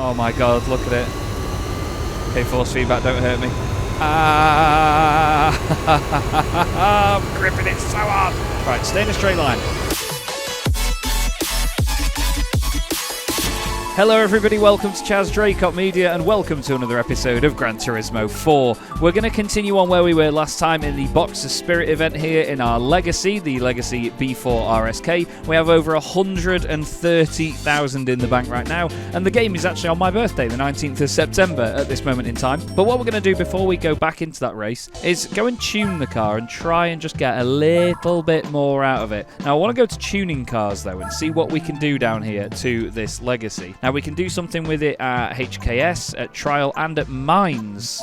Oh my god, look at it. Okay, force feedback, don't hurt me. Ah! I'm gripping it so hard. Right, stay in a straight line. Hello everybody, welcome to Chaz Draycott Media and welcome to another episode of Gran Turismo 4. We're going to continue on where we were last time in the Boxer Spirit event here in our Legacy, the Legacy B4 RSK. We have over 130,000 in the bank right now, and the game is actually on my birthday, the 19th of September at this moment in time. But what we're going to do before we go back into that race is go and tune the car and try and just get a little bit more out of it. Now I want to go to tuning cars though and see what we can do down here to this Legacy. Now we can do something with it at HKS, at Trial, and at Mines.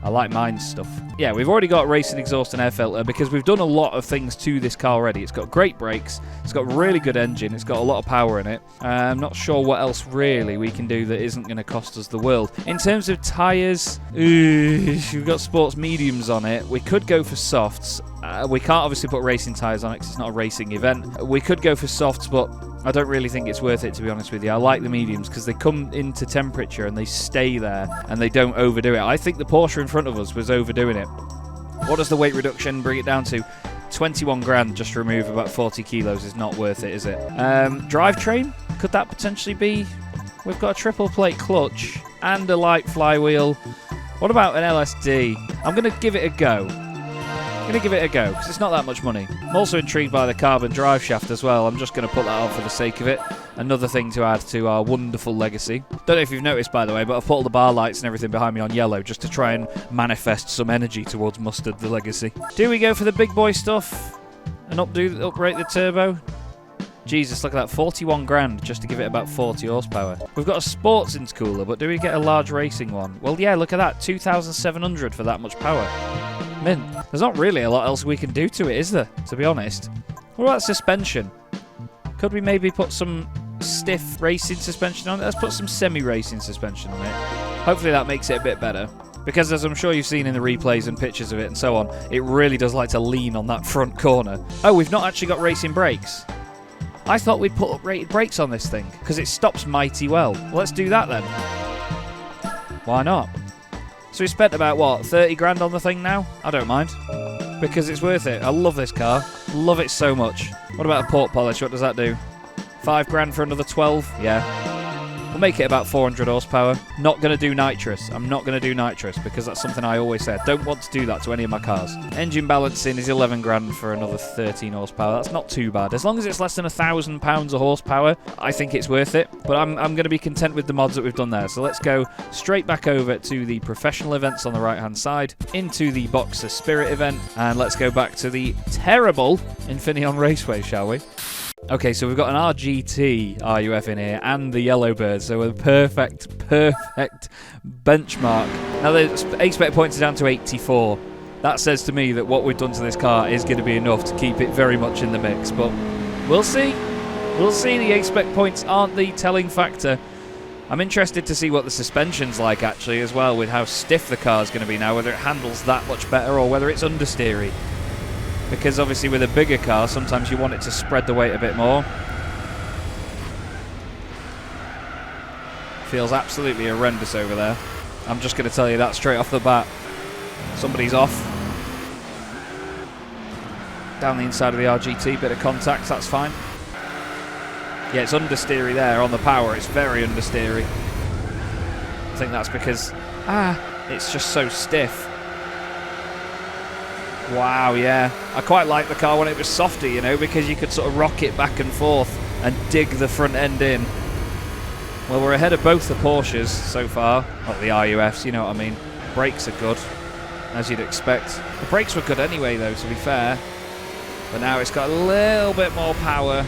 I like Mines stuff. Yeah, we've already got racing exhaust and air filter because we've done a lot of things to this car already. It's got great brakes, it's got a really good engine, it's got a lot of power in it. I'm not sure what else really we can do that isn't going to cost us the world. In terms of tyres, we've got sports mediums on it. We could go for softs. We can't obviously put racing tyres on it because it's not a racing event. We could go for softs, but I don't really think it's worth it, to be honest with you. I like the mediums because they come into temperature and they stay there and they don't overdo it. I think the Porsche in front of us was overdoing it. What does the weight reduction bring it down to? 21 grand just to remove about 40 kilos is not worth it, is it? Drivetrain? Could that potentially be? We've got a triple plate clutch and a light flywheel. What about an LSD? I'm going to give it a go. Because it's not that much money. I'm also intrigued by the carbon drive shaft as well. I'm just going to put that on for the sake of it. Another thing to add to our wonderful Legacy. Don't know if you've noticed, by the way, but I've put all the bar lights and everything behind me on yellow just to try and manifest some energy towards Mustard, the Legacy. Do we go for the big boy stuff and uprate the turbo? Jesus, look at that, 41 grand just to give it about 40 horsepower. We've got a sports intercooler, but do we get a large racing one? Well, yeah, look at that, 2,700 for that much power. Mint. There's not really a lot else we can do to it, is there, to be honest? What about suspension? Could we maybe put some stiff racing suspension on it? Let's put some semi-racing suspension on it. Hopefully that makes it a bit better. Because as I'm sure you've seen in the replays and pictures of it and so on, it really does like to lean on that front corner. Oh, we've not actually got racing brakes. I thought we'd put uprated brakes on this thing, because it stops mighty well. Let's do that then. Why not? So we spent about, what, 30 grand on the thing now? I don't mind. Because it's worth it. I love this car. Love it so much. What about a port polish? What does that do? 5 grand for another 12? Yeah. We'll make it about 400 horsepower. Not going to do nitrous. I'm not going to do nitrous because that's something I always say. I don't want to do that to any of my cars. Engine balancing is 11 grand for another 13 horsepower. That's not too bad. As long as it's less than 1,000 pounds of horsepower, I think it's worth it. But I'm going to be content with the mods that we've done there. So let's go straight back over to the professional events on the right-hand side, into the Boxer Spirit event, and let's go back to the terrible Infineon Raceway, shall we? Okay, so we've got an RGT RUF in here and the Yellowbird, so a perfect benchmark. Now the A-spec points are down to 84. That says to me that what we've done to this car is going to be enough to keep it very much in the mix, but we'll see. We'll see. The A-spec points aren't the telling factor. I'm interested to see what the suspension's like actually as well, with how stiff the car's going to be now, whether it handles that much better or whether it's understeery. Because obviously with a bigger car, sometimes you want it to spread the weight a bit more. Feels absolutely horrendous over there. I'm just going to tell you that straight off the bat. Somebody's off. Down the inside of the RGT, bit of contact, that's fine. Yeah, it's understeery there on the power. It's very understeery. I think that's because, it's just so stiff. Wow, yeah. I quite like the car when it was softer, you know, because you could sort of rock it back and forth and dig the front end in. Well, we're ahead of both the Porsches so far. Well, the RUFs, you know what I mean. Brakes are good, as you'd expect. The brakes were good anyway, though, to be fair. But now it's got a little bit more power.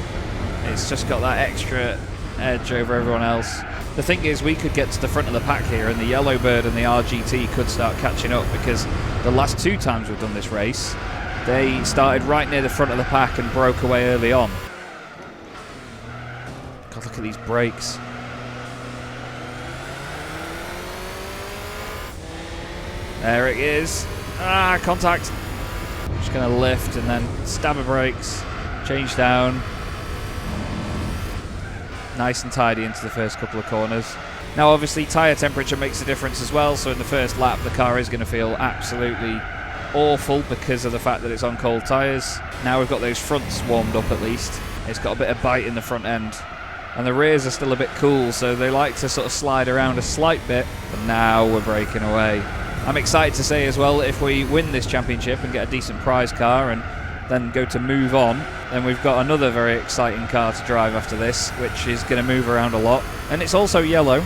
It's just got that extra edge over everyone else. The thing is, we could get to the front of the pack here, and the Yellowbird and the RGT could start catching up, because the last 2 times we've done this race, they started right near the front of the pack and broke away early on. God, look at these brakes. There it is. Contact. Just going to lift and then stab a brakes, change down. nice and tidy into the first couple of corners. Now obviously tyre temperature makes a difference as well, so in the first lap the car is going to feel absolutely awful because of the fact that it's on cold tyres. Now we've got those fronts warmed up at least. It's got a bit of bite in the front end. And the rears are still a bit cool, so they like to sort of slide around a slight bit. But now we're breaking away. I'm excited to say as well that if we win this championship and get a decent prize car and then go to move on, then we've got another very exciting car to drive after this, which is going to move around a lot. And it's also yellow,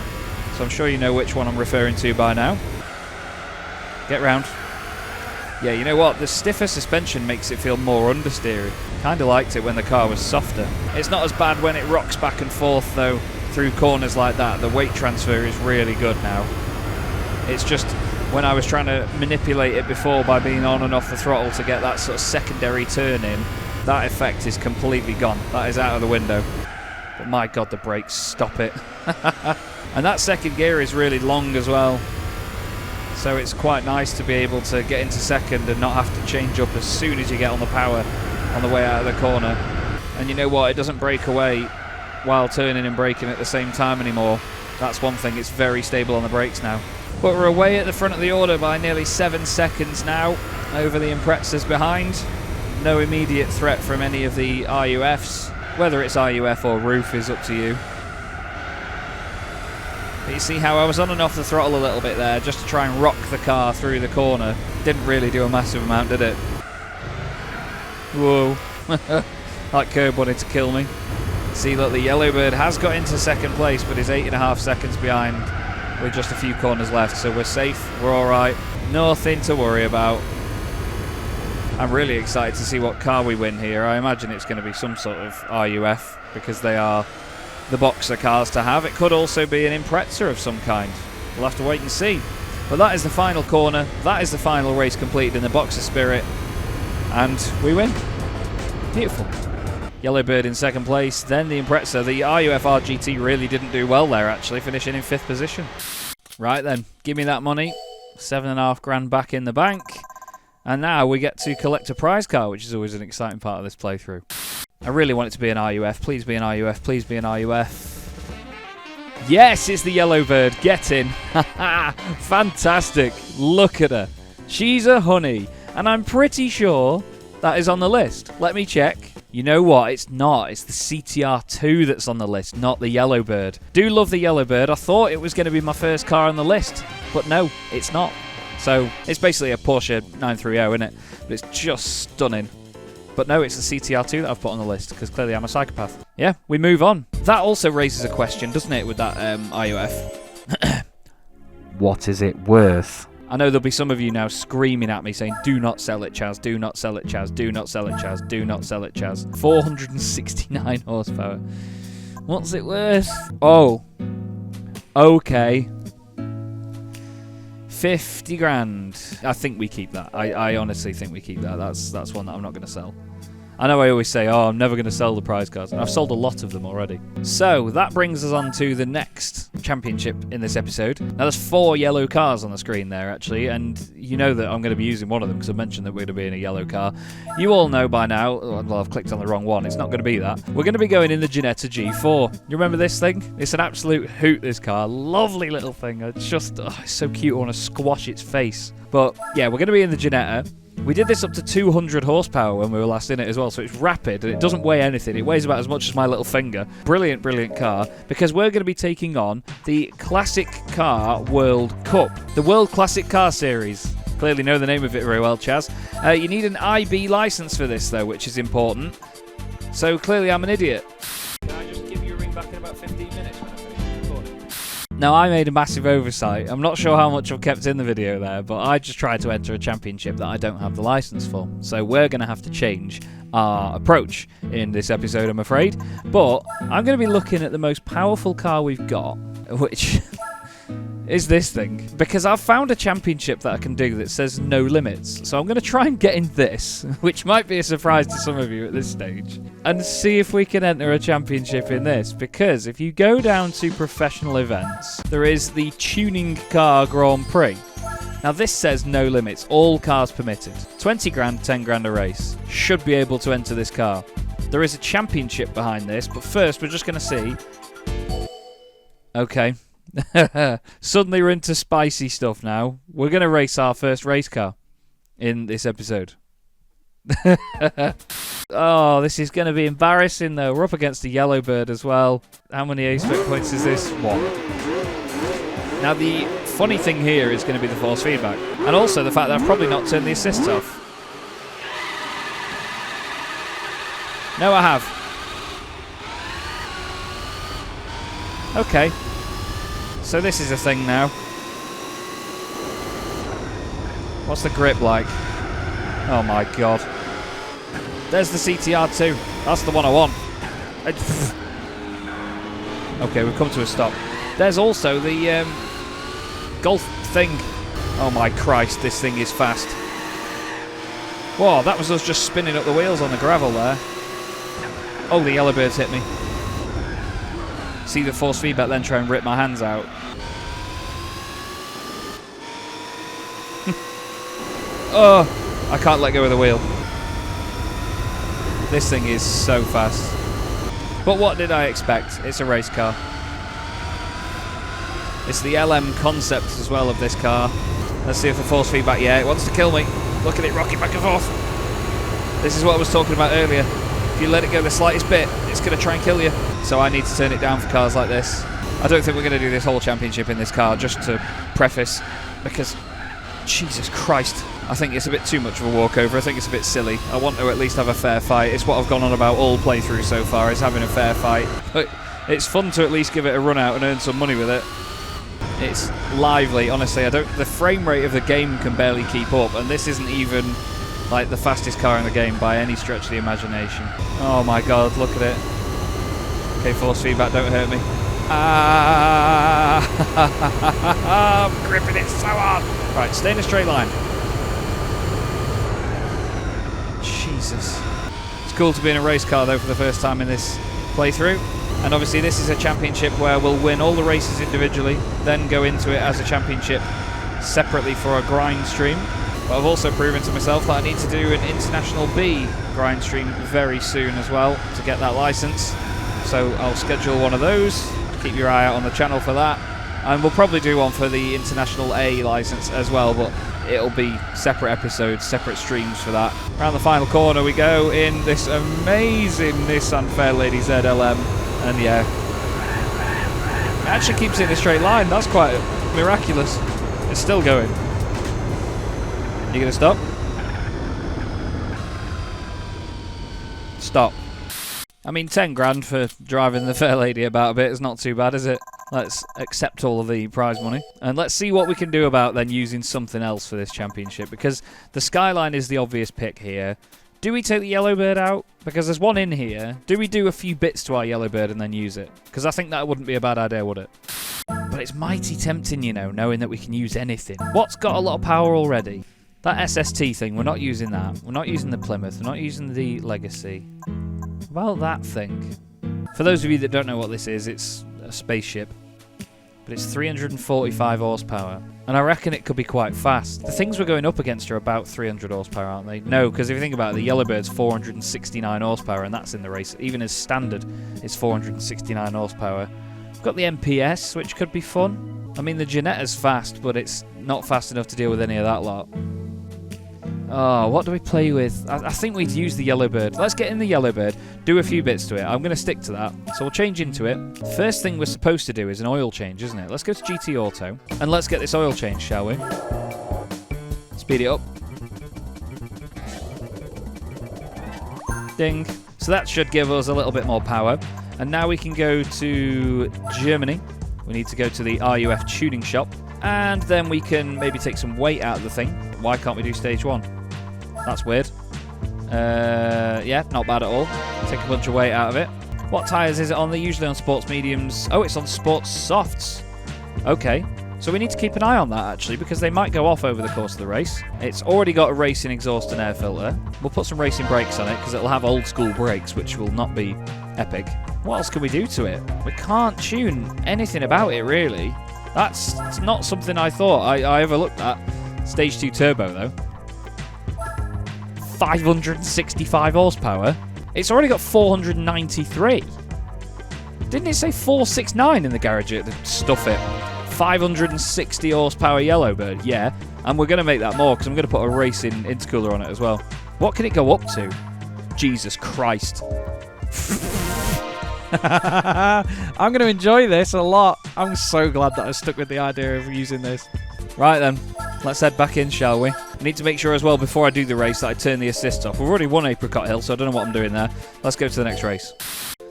so I'm sure you know which one I'm referring to by now. Get round. Yeah, you know what? The stiffer suspension makes it feel more understeery. Kind of liked it when the car was softer. It's not as bad when it rocks back and forth, though, through corners like that. The weight transfer is really good now. It's just when I was trying to manipulate it before by being on and off the throttle to get that sort of secondary turn in, that effect is completely gone. That is out of the window. But my God, the brakes, stop it. And that second gear is really long as well. So it's quite nice to be able to get into second and not have to change up as soon as you get on the power on the way out of the corner. And you know what? It doesn't break away while turning and braking at the same time anymore. That's one thing. It's very stable on the brakes now. But we're away at the front of the order by nearly 7 seconds now over the Imprezas behind. No immediate threat from any of the RUFs. Whether it's RUF or RUF is up to you. But you see how I was on and off the throttle a little bit there just to try and rock the car through the corner. Didn't really do a massive amount, did it? Whoa. That curb wanted to kill me. See, look, the Yellowbird has got into second place, but is 8.5 seconds behind with just a few corners left. So we're safe, we're alright. Nothing to worry about. I'm really excited to see what car we win here. I imagine it's going to be some sort of RUF because they are the boxer cars to have. It could also be an Impreza of some kind. We'll have to wait and see. But that is the final corner. That is the final race completed in the boxer spirit. And we win. Beautiful. Yellowbird in second place, then the Impreza. The RUF RGT really didn't do well there, actually, finishing in 5th position. Right then, give me that money. 7.5 grand back in the bank. And now we get to collect a prize car, which is always an exciting part of this playthrough. I really want it to be an RUF. Please be an RUF. Please be an RUF. Yes, it's the Yellowbird. Get in. Fantastic. Look at her. She's a honey. And I'm pretty sure that is on the list. Let me check. You know what? It's not. It's the CTR2 that's on the list, not the Yellowbird. Do love the Yellowbird. I thought it was going to be my first car on the list, but no, it's not. So it's basically a Porsche 930, isn't it? But it's just stunning. But no, it's the CTR2 that I've put on the list, because clearly I'm a psychopath. Yeah, we move on. That also raises a question, doesn't it, with that RUF? What is it worth? I know there'll be some of you now screaming at me saying, do not sell it, Chaz, do not sell it, Chaz, do not sell it, Chaz, do not sell it, Chaz. 469 horsepower. What's it worth? Oh. Okay. 50 grand. I think we keep that. I honestly think we keep that. That's one that I'm not going to sell. I know I always say, oh, I'm never going to sell the prize cards, and I've sold a lot of them already. So that brings us on to the next championship in this episode. Now there's 4 yellow cars on the screen there, actually, and you know that I'm going to be using one of them because I mentioned that we're going to be in a yellow car. You all know by now, well, I've clicked on the wrong one, it's not going to be that. We're going to be going in the Ginetta G4. You remember this thing? It's an absolute hoot, this car. Lovely little thing. It's just, it's so cute, I want to squash its face. But yeah, we're going to be in the Ginetta. We did this up to 200 horsepower when we were last in it as well, so it's rapid and it doesn't weigh anything. It weighs about as much as my little finger. Brilliant, brilliant car, because we're going to be taking on the Classic Car World Cup, the World Classic Car Series. Clearly know the name of it very well, Chaz. You need an IB license for this, though, which is important. So clearly I'm an idiot. Can I just give you a ring back in about 15 minutes when I finish recording? Now, I made a massive oversight. I'm not sure how much I've kept in the video there, but I just tried to enter a championship that I don't have the license for. So we're going to have to change our approach in this episode, I'm afraid. But I'm going to be looking at the most powerful car we've got, which is this thing. Because I've found a championship that I can do that says no limits. So I'm going to try and get in this, which might be a surprise to some of you at this stage, and see if we can enter a championship in this. Because if you go down to professional events, there is the Tuning Car Grand Prix. Now this says no limits, all cars permitted. 20 grand, 10 grand a race. Should be able to enter this car. There is a championship behind this, but first we're just going to see Okay. Suddenly we're into spicy stuff now. We're going to race our first race car in this episode. Oh, this is going to be embarrassing though. We're up against a Yellowbird as well. How many A-spec points is this? 1. Now the funny thing here is going to be the force feedback. And also the fact that I've probably not turned the assists off. No, I have. Okay. So this is a thing now. What's the grip like? Oh my god. There's the CTR2. That's the one I want. Okay, we've come to a stop. There's also the Golf thing. Oh my Christ, this thing is fast. Whoa, that was us just spinning up the wheels on the gravel there. Oh, the Yellowbirds hit me. See the force feedback then try and rip my hands out. Oh, I can't let go of the wheel. This thing is so fast. But what did I expect? It's a race car. It's the LM concept as well of this car. Let's see if the force feedback... Yeah, it wants to kill me. Look at it rocking back and forth. This is what I was talking about earlier. If you let it go the slightest bit, it's going to try and kill you. So I need to turn it down for cars like this. I don't think we're going to do this whole championship in this car, just to preface, because... Jesus Christ. I think it's a bit too much of a walkover. I think it's a bit silly. I want to at least have a fair fight. It's what I've gone on about all playthrough so far, is having a fair fight. But it's fun to at least give it a run out and earn some money with it. It's lively, honestly. The frame rate of the game can barely keep up, and this isn't even like the fastest car in the game by any stretch of the imagination. Oh my god, look at it. Okay, force feedback, don't hurt me. I'm gripping it so hard. Right, stay in a straight line. Jesus. It's cool to be in a race car though for the first time in this playthrough. And obviously this is a championship where we'll win all the races individually, then go into it as a championship separately for a grind stream. But I've also proven to myself that I need to do an International B grind stream very soon as well to get that license. So I'll schedule one of those. Keep your eye out on the channel for that. And we'll probably do one for the International A license as well, but it'll be separate episodes, separate streams for that. Around the final corner we go in this amazing Nissan Fairlady ZLM. And yeah, it actually keeps it in a straight line. That's quite miraculous. It's still going. You gonna stop? Stop. I mean, 10 grand for driving the Fairlady about a bit is not too bad, is it? Let's accept all of the prize money. And let's see what we can do about then using something else for this championship, because the Skyline is the obvious pick here. Do we take the Yellowbird out? Because there's one in here. Do we do a few bits to our Yellowbird and then use it? Because I think that wouldn't be a bad idea, would it? But it's mighty tempting, you know, knowing that we can use anything. What's got a lot of power already? That SST thing, we're not using that. We're not using the Plymouth. We're not using the Legacy. Well, that thing. For those of you that don't know what this is, it's a spaceship. But it's 345 horsepower. And I reckon it could be quite fast. The things we're going up against are about 300 horsepower, aren't they? No, because if you think about it, the Yellowbird's 469 horsepower, and that's in the race. Even as standard, it's 469 horsepower. We've got the MPS, which could be fun. I mean, the Jeanetta's fast, but it's not fast enough to deal with any of that lot. Oh, what do we play with? I think we'd use the Yellowbird. Let's get in the Yellowbird, do a few bits to it. I'm going to stick to that. So we'll change into it. First thing we're supposed to do is an oil change, isn't it? Let's go to GT Auto. And let's get this oil change, shall we? Speed it up. Ding. So that should give us a little bit more power. And now we can go to Germany. We need to go to the RUF tuning shop. And then we can maybe take some weight out of the thing. Why can't we do stage 1? That's weird. Yeah, not bad at all. Take a bunch of weight out of it. What tyres is it on? They're usually on sports mediums. Oh, it's on sports softs. Okay. So we need to keep an eye on that, actually, because they might go off over the course of the race. It's already got a racing exhaust and air filter. We'll put some racing brakes on it, because it'll have old-school brakes, which will not be epic. What else can we do to it? We can't tune anything about it, really. That's not something I thought I ever looked at. Stage 2 turbo, though. 565 horsepower. It's already got 493. Didn't it say 469 in the garage? Stuff it. 560 horsepower Yellowbird, yeah. And we're going to make that more because I'm going to put a racing intercooler on it as well. What can it go up to? Jesus Christ. I'm going to enjoy this a lot. I'm so glad that I stuck with the idea of using this. Right then, let's head back in, shall we? I need to make sure as well before I do the race that I turn the assists off. We've already won Apricot Hill, so I don't know what I'm doing there. Let's go to the next race.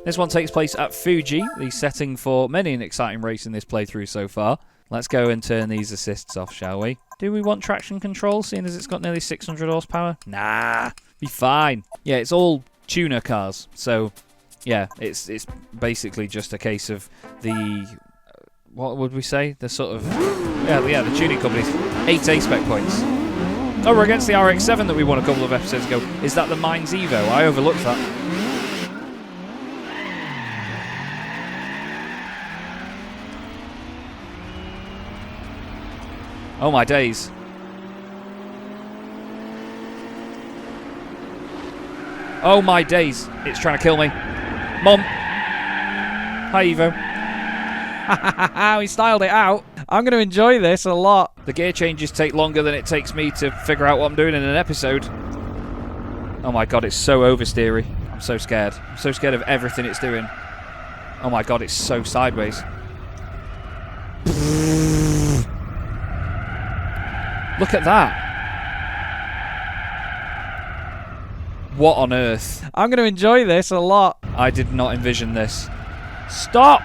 This one takes place at Fuji, the setting for many an exciting race in this playthrough so far. Let's go and turn these assists off, shall we? Do we want traction control, seeing as it's got nearly 600 horsepower? Nah, be fine. Yeah, it's all tuner cars, so yeah, it's basically just a case of the, what would we say? The sort of, yeah, the tuning companies. 8 A-spec points. Oh, we're against the RX-7 that we won a couple of episodes ago. Is that the Mines Evo? I overlooked that. Oh my days. Oh my days. It's trying to kill me. Mom. Hi, Evo. We styled it out. I'm going to enjoy this a lot. The gear changes take longer than it takes me to figure out what I'm doing in an episode. Oh my god, it's so oversteery. I'm so scared. I'm so scared of everything it's doing. Oh my god, it's so sideways. Look at that. What on earth? I'm going to enjoy this a lot. I did not envision this. Stop!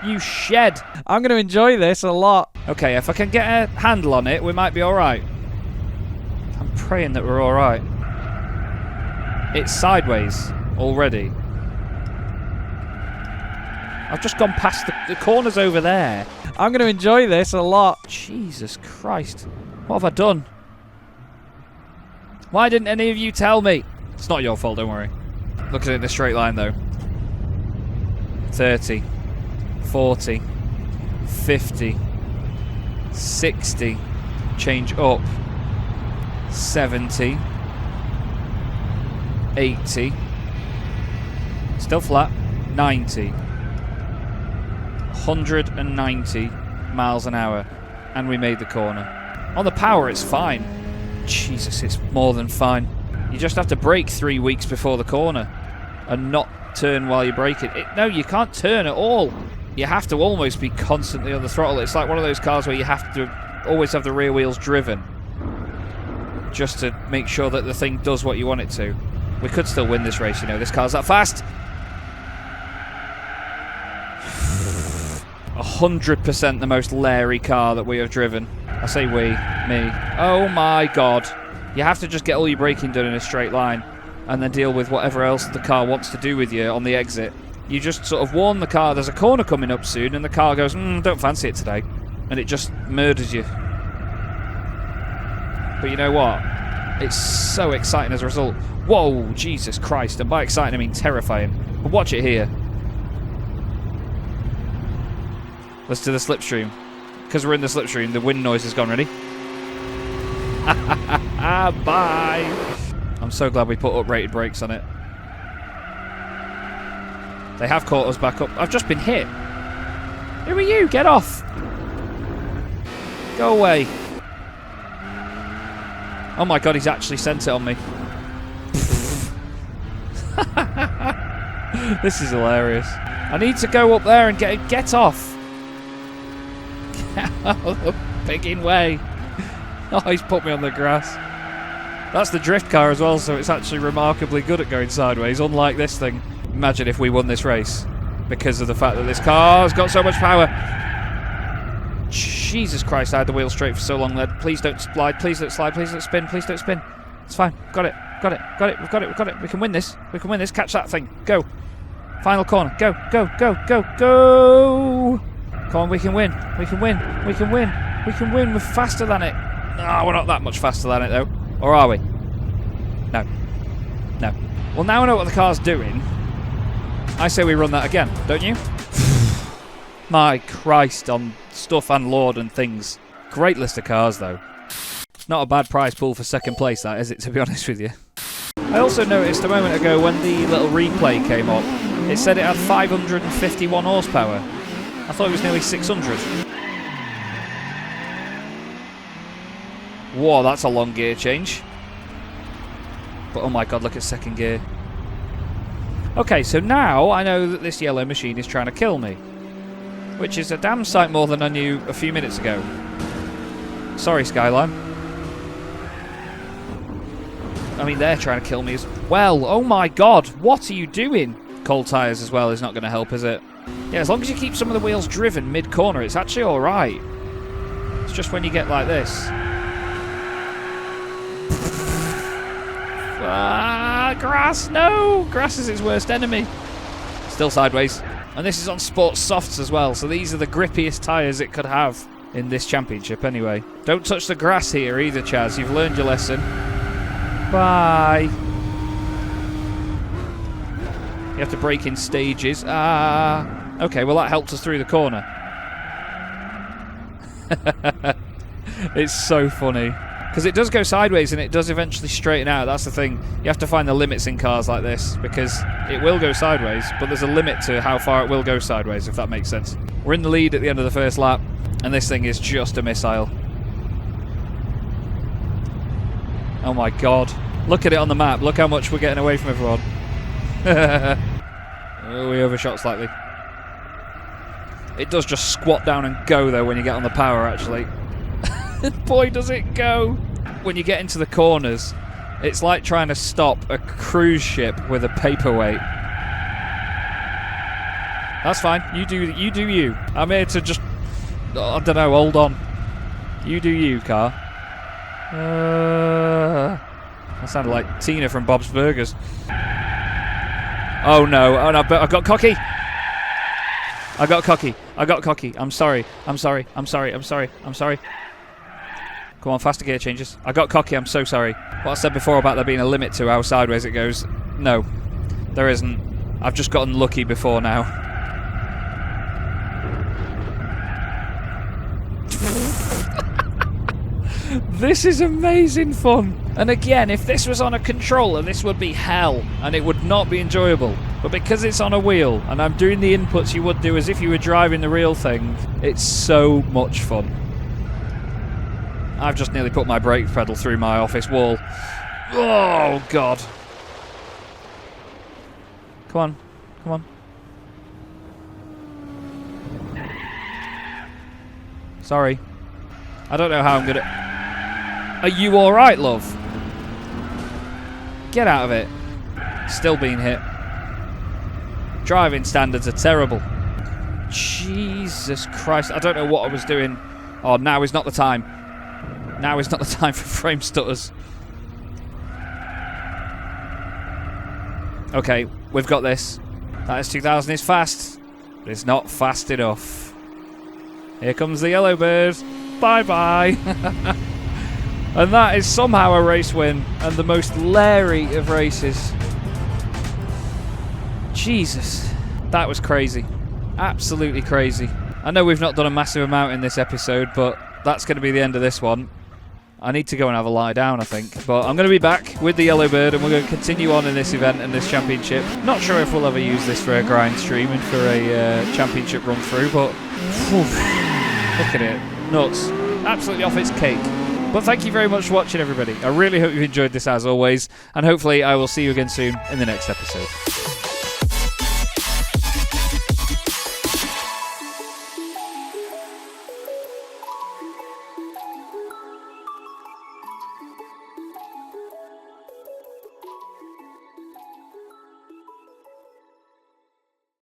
You shed. I'm going to enjoy this a lot. Okay, if I can get a handle on it, we might be alright. I'm praying that we're alright. It's sideways already. I've just gone past the corners over there. I'm going to enjoy this a lot. Jesus Christ. What have I done? Why didn't any of you tell me? It's not your fault, don't worry. Look at it in a straight line, though. 30. 40. 50. 60. Change up. 70. 80. Still flat. 90. 190 miles an hour. And we made the corner. On the power, it's fine. Jesus, it's more than fine. You just have to brake 3 weeks before the corner and not turn while you're braking. No, you can't turn at all. You have to almost be constantly on the throttle. It's like one of those cars where you have to always have the rear wheels driven just to make sure that the thing does what you want it to. We could still win this race, you know. This car's that fast. 100% the most Larry car that we have driven. I say we, me. Oh my god. You have to just get all your braking done in a straight line and then deal with whatever else the car wants to do with you on the exit. You just sort of warn the car there's a corner coming up soon and the car goes, don't fancy it today. And it just murders you. But you know what? It's so exciting as a result. Whoa, Jesus Christ. And by exciting I mean terrifying. But watch it here. Let's do the slipstream. Because we're in the slipstream, the wind noise has gone. Ready? Bye. I'm so glad we put uprated brakes on it. They have caught us back up. I've just been hit. Who are you? Get off. Go away. Oh my god, he's actually sent it on me. This is hilarious. I need to go up there and get off. Get out of the pigging way. Oh, he's put me on the grass. That's the drift car as well, so it's actually remarkably good at going sideways, unlike this thing. Imagine if we won this race because of the fact that this car's got so much power. Jesus Christ, I had the wheel straight for so long there. Please don't slide, please don't slide, please don't spin, please don't spin. It's fine. Got it, got it, got it, we've got it, we've got it. We can win this. We can win this. Catch that thing. Go. Final corner. Go, go, go, go, go. Come on, we can win. We can win. We can win. We can win. We're faster than it. No, we're not that much faster than it, though. Or are we? No. No. Well, now I know what the car's doing. I say we run that again, don't you? My Christ, on stuff and Lord and things. Great list of cars, though. Not a bad prize pool for second place, that is it, to be honest with you. I also noticed a moment ago when the little replay came up It said it had 551 horsepower. I thought it was nearly 600. Whoa, that's a long gear change. But oh my god, look at second gear. Okay, so now I know that this yellow machine is trying to kill me. Which is a damn sight more than I knew a few minutes ago. Sorry, Skyline. I mean, they're trying to kill me as well. Oh my god, what are you doing? Cold tyres as well is not going to help, is it? Yeah, as long as you keep some of the wheels driven mid-corner, it's actually alright. It's just when you get like this. Ah, grass, no! Grass is its worst enemy. Still sideways. And this is on sports softs as well, so these are the grippiest tyres it could have in this championship anyway. Don't touch the grass here either, Chaz. You've learned your lesson. Bye. You have to brake in stages. Ah. Okay, well that helped us through the corner. It's so funny. Because it does go sideways and it does eventually straighten out. That's the thing. You have to find the limits in cars like this because it will go sideways, but there's a limit to how far it will go sideways, if that makes sense. We're in the lead at the end of the first lap, and this thing is just a missile. Oh my god. Look at it on the map. Look how much we're getting away from everyone. Oh, we overshot slightly. It does just squat down and go, though, when you get on the power, actually. Boy, does it go! When you get into the corners, it's like trying to stop a cruise ship with a paperweight. That's fine. You do you. I'm here to just, I don't know, hold on. You do you, car. That sounded like Tina from Bob's Burgers. Oh no, I got cocky. I got cocky. I'm sorry. Come on, faster gear changes. I got cocky, I'm so sorry. What I said before about there being a limit to how sideways it goes, no, there isn't. I've just gotten lucky before now. This is amazing fun. And again, if this was on a controller, this would be hell, and it would not be enjoyable. But because it's on a wheel, and I'm doing the inputs you would do as if you were driving the real thing, it's so much fun. I've just nearly put my brake pedal through my office wall. Oh, God. Come on. Sorry. I don't know how I'm gonna... Are you alright, love? Get out of it. Still being hit. Driving standards are terrible. Jesus Christ. I don't know what I was doing. Oh, now is not the time. Now is not the time for frame stutters. Okay, we've got this. That S2000 is fast, but it's not fast enough. Here comes the yellow bird. Bye-bye. And that is somehow a race win, and the most Larry of races. Jesus, that was crazy. Absolutely crazy. I know we've not done a massive amount in this episode, but that's going to be the end of this one. I need to go and have a lie down, I think. But I'm going to be back with the yellow bird, and we're going to continue on in this event and this championship. Not sure if we'll ever use this for a grind stream and for a championship run through, but whew, look at it. Nuts. Absolutely off its cake. But thank you very much for watching, everybody. I really hope you enjoyed this as always, and hopefully I will see you again soon in the next episode.